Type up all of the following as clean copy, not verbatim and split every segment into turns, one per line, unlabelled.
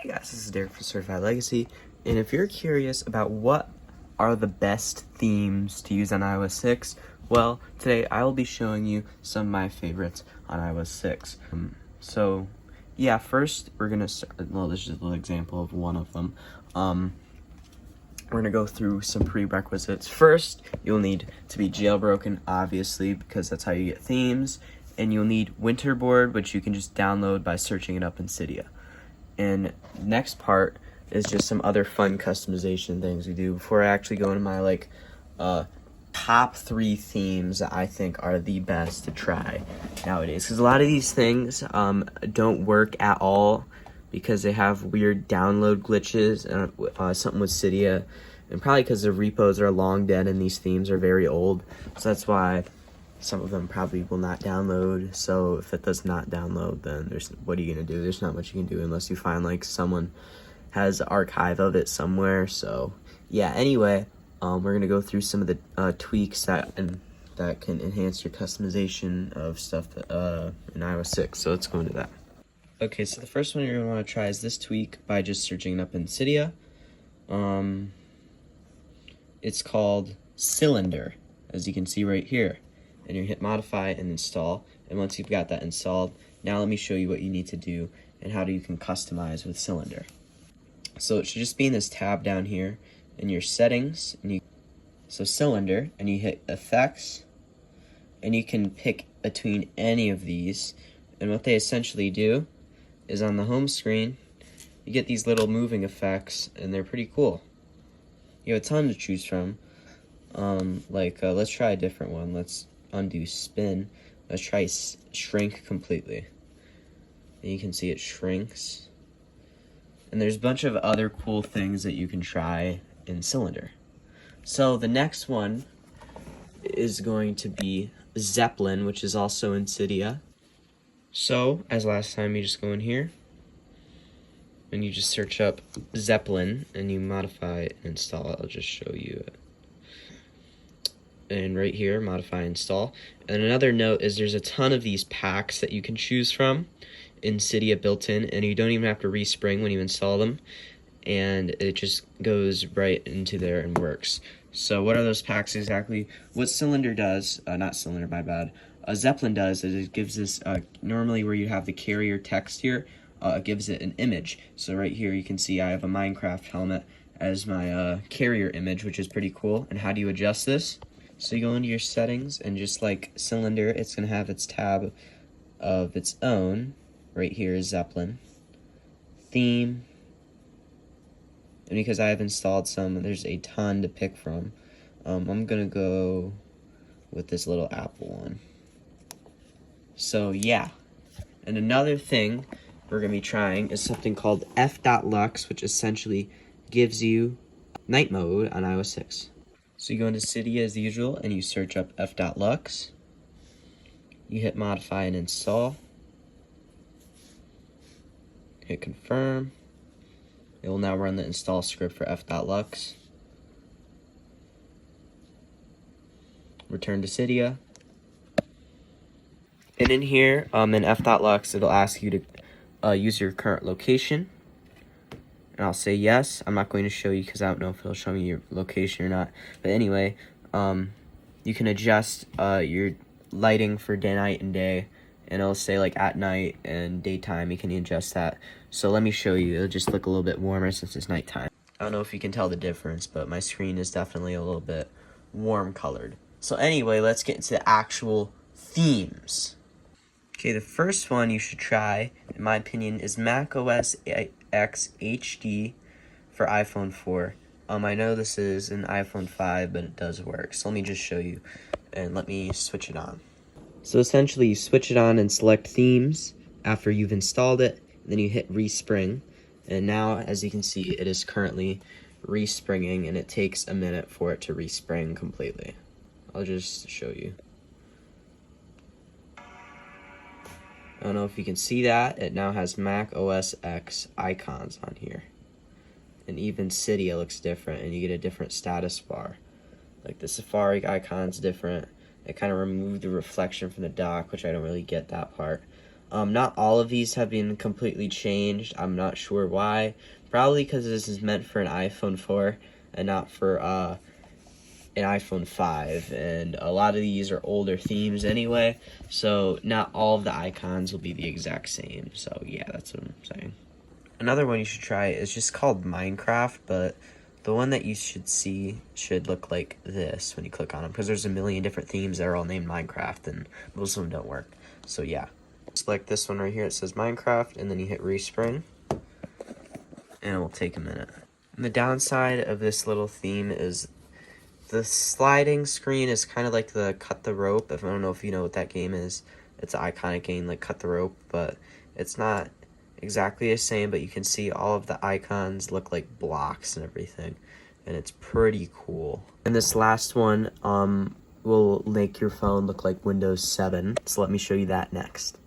Hey guys, this is Derek for Certified Legacy, and if you're curious about what are the best themes to use on iOS 6, well, today I will be showing you some of my favorites on iOS 6. So, yeah, first we're going to start, well, this is just a little example of one of them. We're going to go through some prerequisites. First, you'll need to be jailbroken, obviously, because that's how you get themes, and you'll need Winterboard, which you can just download by searching it up in Cydia. And next part is just some other fun customization things we do before I actually go into my top 3 themes that I think are the best to try nowadays, because a lot of these things don't work at all because they have weird download glitches, something with Cydia, and probably because the repos are long dead and these themes are very old, so that's why some of them probably will not download. So if it does not download, then what are you gonna do? There's not much you can do unless you find like someone has an archive of it somewhere. So yeah, anyway, we're gonna go through some of the tweaks that can enhance your customization of stuff in iOS 6. So let's go into that. Okay, so the first one you're gonna want to try is this tweak by just searching it up in Cydia. It's called Cylinder, as you can see right here. And you hit modify and install, and once you've got that installed, now let me show you what you need to do and how you can customize with Cylinder. So it should just be in this tab down here in your settings, and so Cylinder, and you hit effects, and you can pick between any of these, and what they essentially do is on the home screen you get these little moving effects, and they're pretty cool. You have a ton to choose from. Let's try a different one. Let's undo spin. Let's try shrink completely. And you can see it shrinks. And there's a bunch of other cool things that you can try in Cylinder. So the next one is going to be Zeppelin, which is also in Cydia. So, as last time, you just go in here and you just search up Zeppelin and you modify it and install it. I'll just show you it. And right here, modify, install. And another note is there's a ton of these packs that you can choose from in Cydia built in, and you don't even have to respring when you install them, and it just goes right into there and works. So what are those packs exactly? What Cylinder does, not Cylinder, my bad, Zeppelin does is it gives this, normally where you have the carrier text here, it gives it an image. So right here you can see I have a Minecraft helmet as my carrier image, which is pretty cool. And how do you adjust this? So you go into your settings, and just like Cylinder, it's going to have its tab of its own. Right here is Zeppelin. Theme. And because I have installed some, there's a ton to pick from. I'm going to go with this little Apple one. So yeah. And another thing we're going to be trying is something called F.lux, which essentially gives you night mode on iOS 6. So you go into Cydia as usual, and you search up F.lux. You hit modify and install. Hit confirm. It will now run the install script for F.lux. Return to Cydia. And in here, in F.lux, it'll ask you to use your current location. And I'll say yes. I'm not going to show you because I don't know if it'll show me your location or not. But anyway, you can adjust your lighting for day, night, and day. And it'll say like at night and daytime, you can adjust that. So let me show you. It'll just look a little bit warmer since it's nighttime. I don't know if you can tell the difference, but my screen is definitely a little bit warm colored. So anyway, let's get into the actual themes. Okay, the first one you should try, in my opinion, is macOS X HD for iPhone 4. I know this is an iPhone 5, but it does work. So let me just show you, and let me switch it on. So essentially, you switch it on and select themes after you've installed it, and then you hit respring. And now, as you can see, it is currently respringing, and it takes a minute for it to respring completely. I'll just show you. I don't know if you can see that. It now has Mac OS X icons on here. And even Cydia looks different, and you get a different status bar. Like the Safari icon's different. It kind of removed the reflection from the dock, which I don't really get that part. Not all of these have been completely changed. I'm not sure why. Probably because this is meant for an iPhone 4 and not for an iPhone 5. And a lot of these are older themes anyway, so not all of the icons will be the exact same. So yeah, that's what I'm saying. Another one you should try is just called Minecraft, but the one that you should see should look like this when you click on them, because there's a million different themes that are all named Minecraft, and most of them don't work. So yeah. Select this one right here, it says Minecraft, and then you hit respring, and it will take a minute. And the downside of this little theme is the sliding screen is kind of like the Cut the Rope. I don't know if you know what that game is. It's an iconic game like Cut the Rope, but it's not exactly the same, but you can see all of the icons look like blocks and everything, and it's pretty cool. And this last one will make your phone look like Windows 7, so let me show you that next.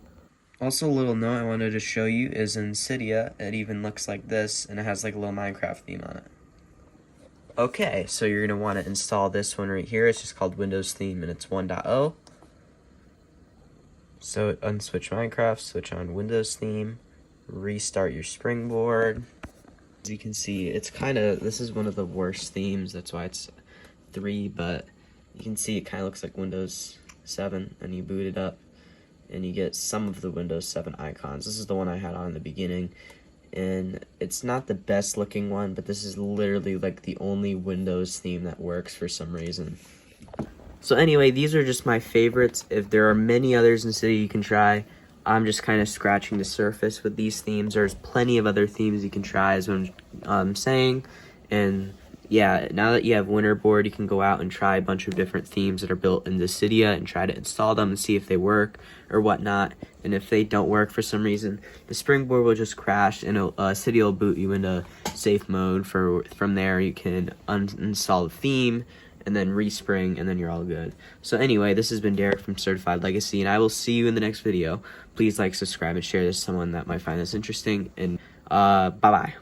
Also, a little note I wanted to show you is in Cydia, it even looks like this, and it has like a little Minecraft theme on it. Okay, so you're going to want to install this one right here. It's just called Windows Theme, and it's 1.0. So unswitch Minecraft, switch on Windows Theme, restart your Springboard. As you can see, it's this is one of the worst themes, that's why it's 3, but you can see it kind of looks like Windows 7, and you boot it up, and you get some of the Windows 7 icons. This is the one I had on in the beginning, and it's not the best looking one, but this is literally like the only Windows theme that works for some reason. So anyway, these are just my favorites. If there are many others in Cydia you can try, I'm just kind of scratching the surface with these themes. There's plenty of other themes you can try, is what I'm saying. And yeah, now that you have Winterboard, you can go out and try a bunch of different themes that are built into Cydia and try to install them and see if they work or whatnot. And if they don't work for some reason, the Springboard will just crash, and Cydia will boot you into safe mode. From there, you can uninstall the theme and then respring, and then you're all good. So anyway, this has been Derek from Certified Legacy, and I will see you in the next video. Please like, subscribe, and share this to someone that might find this interesting, and bye-bye.